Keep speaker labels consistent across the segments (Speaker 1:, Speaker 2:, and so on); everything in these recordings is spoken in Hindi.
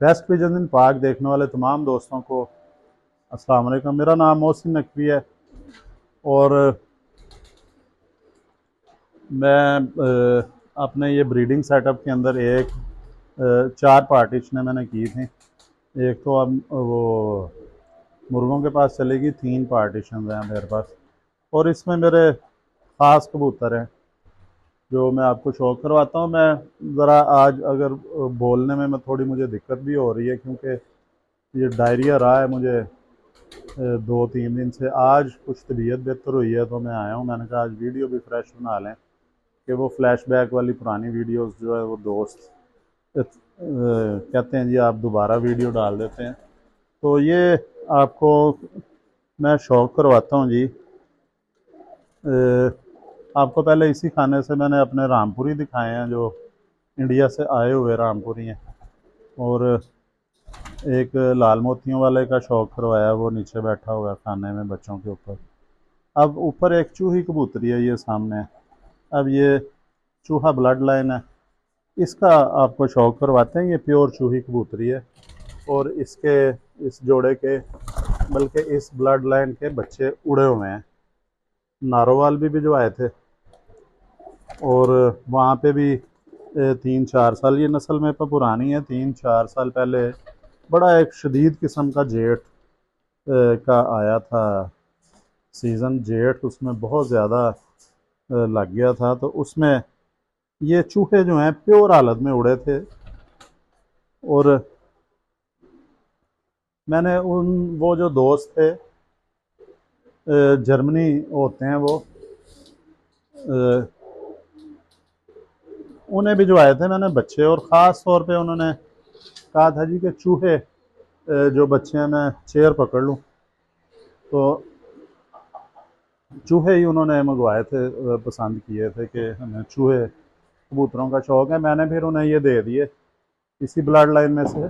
Speaker 1: वेस्ट पिजन इन पार्क देखने वाले तमाम दोस्तों को अस्सलाम वालेकुम। मेरा नाम मोहसिन नकवी है और मैं अपने ये ब्रीडिंग सेटअप के अंदर चार पार्टीशनें मैंने की थी। एक तो अब वो मुर्गों के पास चलेगी, तीन पार्टीशन हैं मेरे पास, और इसमें मेरे ख़ास कबूतर हैं जो मैं आपको शो करवाता हूँ। मैं ज़रा आज अगर बोलने में मैं थोड़ी मुझे दिक्कत भी हो रही है क्योंकि ये डायरिया रहा है मुझे 2-3 दिन से। आज कुछ तबीयत बेहतर हुई है तो मैं आया हूँ। मैंने कहा आज वीडियो भी फ्रेश बना लें कि वो फ्लैशबैक वाली पुरानी वीडियोस जो है वो दोस्त कहते हैं जी आप दोबारा वीडियो डाल देते हैं, तो ये आपको मैं शौक करवाता हूँ जी। आपको पहले इसी खाने से मैंने अपने रामपुरी दिखाए हैं जो इंडिया से आए हुए रामपुरी हैं, और एक लाल मोतियों वाले का शौक करवाया, वो नीचे बैठा हुआ है खाने में बच्चों के ऊपर। अब ऊपर एक चूही कबूतरी है, ये सामने। अब ये चूहा ब्लड लाइन है, इसका आपको शौक करवाते हैं। ये प्योर चूही कबूतरी है और इसके इस जोड़े के बल्कि इस ब्लड लाइन के बच्चे उड़े हुए हैं। नारोवाल भी भिजवाए थे और वहाँ पे भी 3-4 साल, ये नस्ल में पर पुरानी है, 3-4 साल पहले बड़ा एक शदीद किस्म का जेठ का आया था सीज़न। जेठ उसमें बहुत ज़्यादा लग गया था, तो उसमें ये चूहे जो हैं प्योर हालत में उड़े थे। और मैंने वो जो दोस्त थे जर्मनी होते हैं वो, उन्हें भिजवाए थे मैंने बच्चे, और ख़ास तौर पे उन्होंने कहा था जी कि चूहे जो बच्चे हैं मैं चेयर पकड़ लूँ, तो चूहे ही उन्होंने मंगवाए थे, पसंद किए थे कि हमें चूहे कबूतरों का शौक़ है। मैंने फिर उन्हें ये दे दिए इसी ब्लड लाइन में से,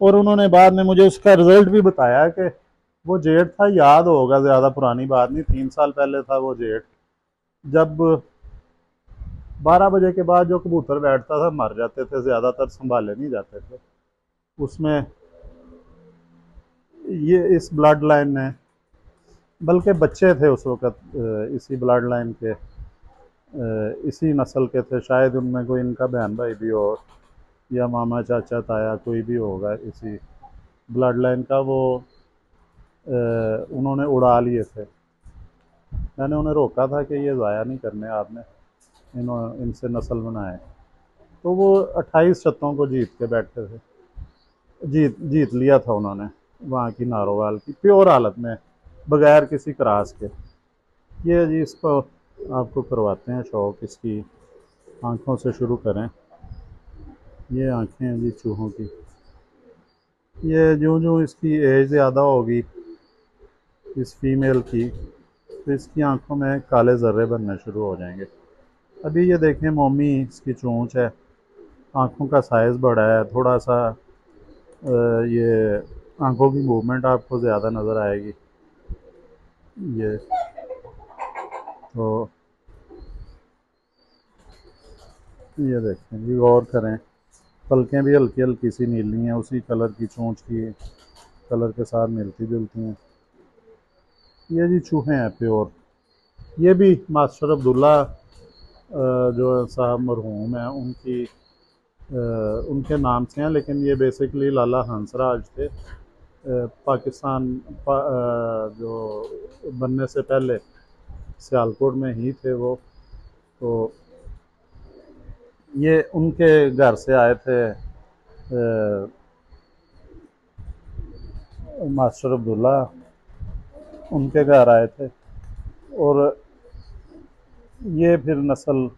Speaker 1: और उन्होंने बाद में मुझे उसका रिज़ल्ट भी बताया कि वो जेठ था, याद होगा, ज़्यादा पुरानी बात नहीं, 3 साल पहले था वो जेठ, जब 12 बजे के बाद जो कबूतर बैठता था मर जाते थे, ज़्यादातर संभाले नहीं जाते थे। उसमें ये इस ब्लड लाइन में बल्कि बच्चे थे उस वक़्त इसी ब्लड लाइन के, इसी नस्ल के थे। शायद उनमें कोई इनका बहन भाई भी हो या मामा चाचा ताया कोई भी होगा इसी ब्लड लाइन का। वो उन्होंने उड़ा लिए थे। मैंने उन्हें रोका था कि ये ज़ाया नहीं करने आपने, इनसे नस्ल बनाए। तो वो 28 छत्तों को जीत के बैठे थे, जीत जीत लिया था उन्होंने वहाँ की नारोवाल की प्योर हालत में बगैर किसी क्रास के। ये जी इसको आपको करवाते हैं शौक़। इसकी आँखों से शुरू करें। ये आँखें हैं जी चूहों की। ये जो जो इसकी एज ज़्यादा होगी इस फीमेल की, तो इसकी आंखों में काले ज़र्रे बनने शुरू हो जाएंगे। अभी ये देखें मोमी इसकी चोंच है, आँखों का साइज़ बड़ा है थोड़ा सा, ये आंखों की मूवमेंट आपको ज़्यादा नज़र आएगी। ये तो ये देखें जी, गौर करें, पलकें भी हल्की हल्की सी नीली हैं, उसी कलर की चोंच की कलर के साथ मिलती जुलती हैं। ये जी चूहे हैं प्योर। ये भी मास्टर अब्दुल्ला जो साहब मरहूम हैं उनके नाम से हैं, लेकिन ये बेसिकली लाला हंसराज थे। पाकिस्तान जो बनने से पहले सियालकोट में ही थे वो। तो ये उनके घर से आए थे मास्टर अब्दुल्ला, उनके घर आए थे, और ये फिर नस्ल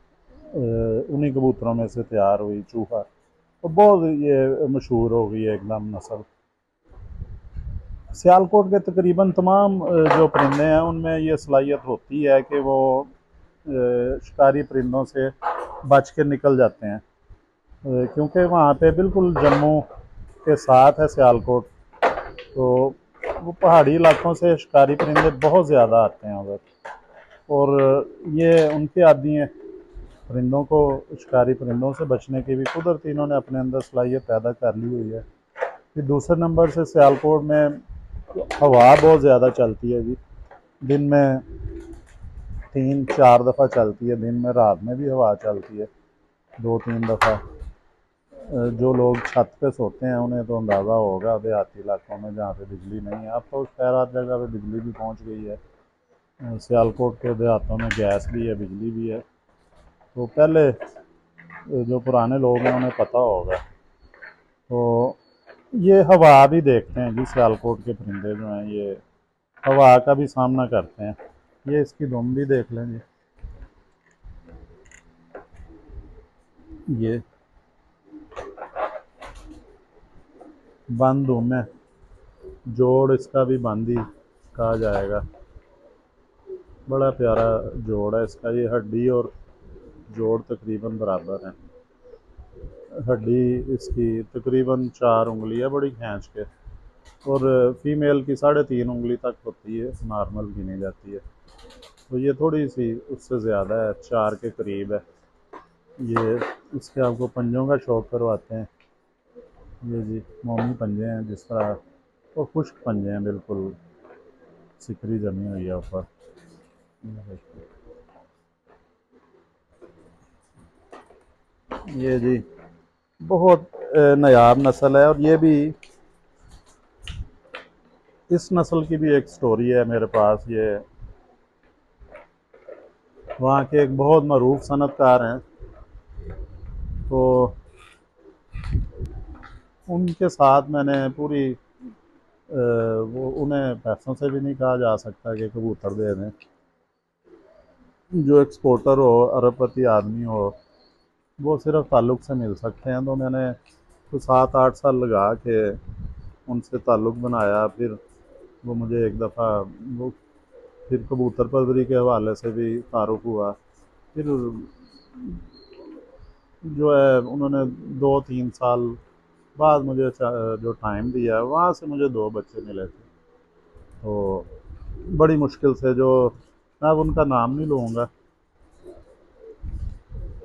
Speaker 1: उन्हीं कबूतरों में से तैयार हुई चूहा, तो बहुत ये मशहूर हो गई है एकदम नस्ल। सियालकोट के तकरीबन तमाम जो परिंदे हैं उनमें ये सलाहियत होती है कि वो शिकारी परिंदों से बच के निकल जाते हैं, क्योंकि वहाँ पे बिल्कुल जम्मू के साथ है सियालकोट, तो वो पहाड़ी इलाकों से शिकारी परिंदे बहुत ज़्यादा आते हैं उधर, और ये उनके आदि हैं परिंदों को, शिकारी परिंदों से बचने की भी कुदरती इन्होंने अपने अंदर सलाहियत पैदा कर ली हुई है। फिर दूसरे नंबर से सियालकोट में हवा बहुत ज़्यादा चलती है जी। दिन में 3-4 दफ़ा चलती है, दिन में, रात में भी हवा चलती है 2-3 दफ़ा। जो लोग छत पे सोते हैं उन्हें तो अंदाज़ा होगा देहाती इलाकों में जहाँ पे बिजली नहीं है। अब तो खैर हर जगह पे बिजली भी पहुँच गई है। सियालकोट के देहातों में गैस भी है, बिजली भी है। तो पहले जो पुराने लोग हैं उन्हें पता होगा। तो ये हवा भी देखते हैं जी, सियालकोट के परिंदे जो हैं ये हवा का भी सामना करते हैं। ये इसकी दुम भी देख लें जी, ये बंद दुम है, जोड़ इसका भी बंद ही कहा जाएगा। बड़ा प्यारा जोड़ है इसका, ये हड्डी और जोड़ तकरीबन बराबर हैं। हड्डी इसकी तकरीबन 4 उंगली है बड़ी खींच के, और फीमेल की 3.5 उंगली तक होती है, नॉर्मल गिनी जाती है। तो ये थोड़ी सी उससे ज़्यादा है, 4 के करीब है। ये इसके आपको पंजों का शौक करवाते हैं। ये जी मोमी पंजे हैं जिस तरह, और खुश्क पंजे हैं, बिल्कुल सिकरी जमी हुई है ऊपर। ये जी बहुत नायाब नस्ल है, और ये भी, इस नस्ल की भी एक स्टोरी है मेरे पास। ये वहाँ के एक बहुत मरूफ सनतकार हैं, तो उनके साथ मैंने पूरी वो, उन्हें पैसों से भी नहीं कहा जा सकता कि कबूतर दे दें। जो एक्सपोर्टर हो, अरबपति आदमी हो, वो सिर्फ ताल्लुक़ से मिल सकते हैं। तो मैंने तो 7-8 साल लगा के उनसे ताल्लुक़ बनाया। फिर वो मुझे एक दफ़ा वो, फिर कबूतर परवरी के हवाले से भी तारुफ हुआ। फिर जो है उन्होंने 2-3 साल बाद मुझे जो टाइम दिया, वहाँ से मुझे 2 बच्चे मिले थे। तो बड़ी मुश्किल से, जो मैं अब उनका नाम नहीं लूँगा,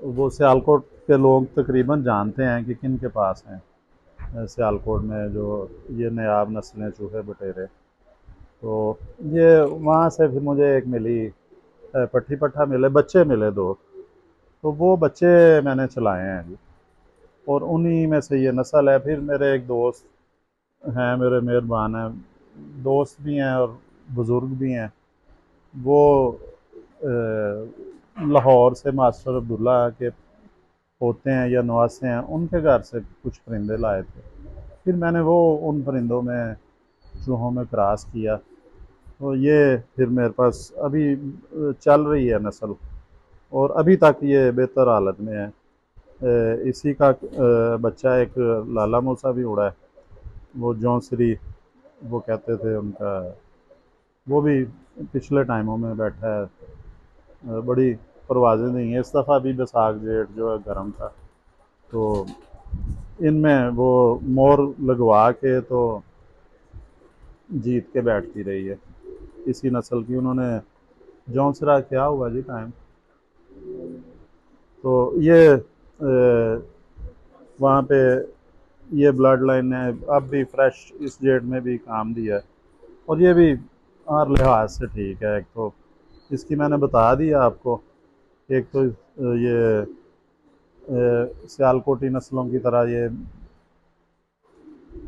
Speaker 1: वो सियालकोट के लोग तकरीबन जानते हैं कि किन के पास हैं सियालकोट में जो ये नायाब नस्लें चूहे बटेरे। तो ये वहाँ से फिर मुझे एक मिली, पट्ठी पट्ठा मिले, बच्चे मिले 2। तो वो बच्चे मैंने चलाए हैं जी, और उन्हीं में से ये नस्ल है। फिर मेरे एक दोस्त हैं, मेरे मेहरबान हैं, दोस्त भी हैं और बुज़ुर्ग भी हैं। वो लाहौर से मास्टर अब्दुल्ला के होते हैं या नवासे हैं, उनके घर से कुछ परिंदे लाए थे। फिर मैंने वो उन परिंदों में, चूहों में क्रॉस किया। तो ये फिर मेरे पास अभी चल रही है नस्ल, और अभी तक ये बेहतर हालत में है। इसी का बच्चा एक लाला मूसा भी उड़ा है, वो जौनसरी वो कहते थे उनका, वो भी पिछले टाइमों में बैठा है। बड़ी परवाज़ें नहीं है। इस दफ़ा भी बैसाख जेठ जो है गर्म था, तो इनमें वो मोर लगवा के तो जीत के बैठती रही है। इसी नस्ल की उन्होंने, जौनसरा क्या हुआ जी टाइम। तो ये वहाँ पे ये ब्लड लाइन ने अब भी फ्रेश इस जेट में भी काम दिया है, और ये भी हर लिहाज से ठीक है। एक तो इसकी मैंने बता दिया आपको, एक तो ये सियालकोटी नस्लों की तरह ये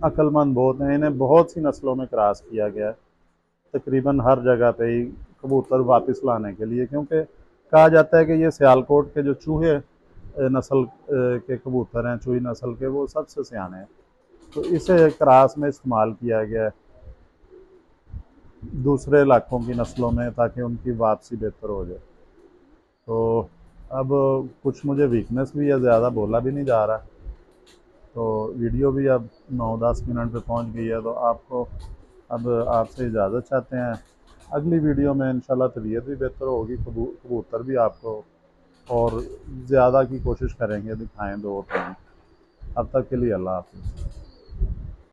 Speaker 1: अक्लमंद बहुत हैं, इन्हें बहुत सी नस्लों में क्रॉस किया गया है तकरीबन हर जगह पे ही कबूतर वापस लाने के लिए, क्योंकि कहा जाता है कि ये सियालकोट के जो चूहे नस्ल के कबूतर हैं, चूही नस्ल के, वो सबसे सियाने हैं। तो इसे क्रॉस में इस्तेमाल किया गया है दूसरे इलाकों की नस्लों में, ताकि उनकी वापसी बेहतर हो जाए। तो अब कुछ मुझे वीकनेस भी है, ज़्यादा बोला भी नहीं जा रहा, तो वीडियो भी अब 9-10 मिनट पे पहुंच गई है। तो आपको अब आपसे इजाज़त चाहते हैं। अगली वीडियो में इंशाल्लाह तबीयत भी बेहतर होगी, कबूतर भी आपको और ज़्यादा की कोशिश करेंगे दिखाएं 2-3। अब तक के लिए अल्लाह हाफ़िज़।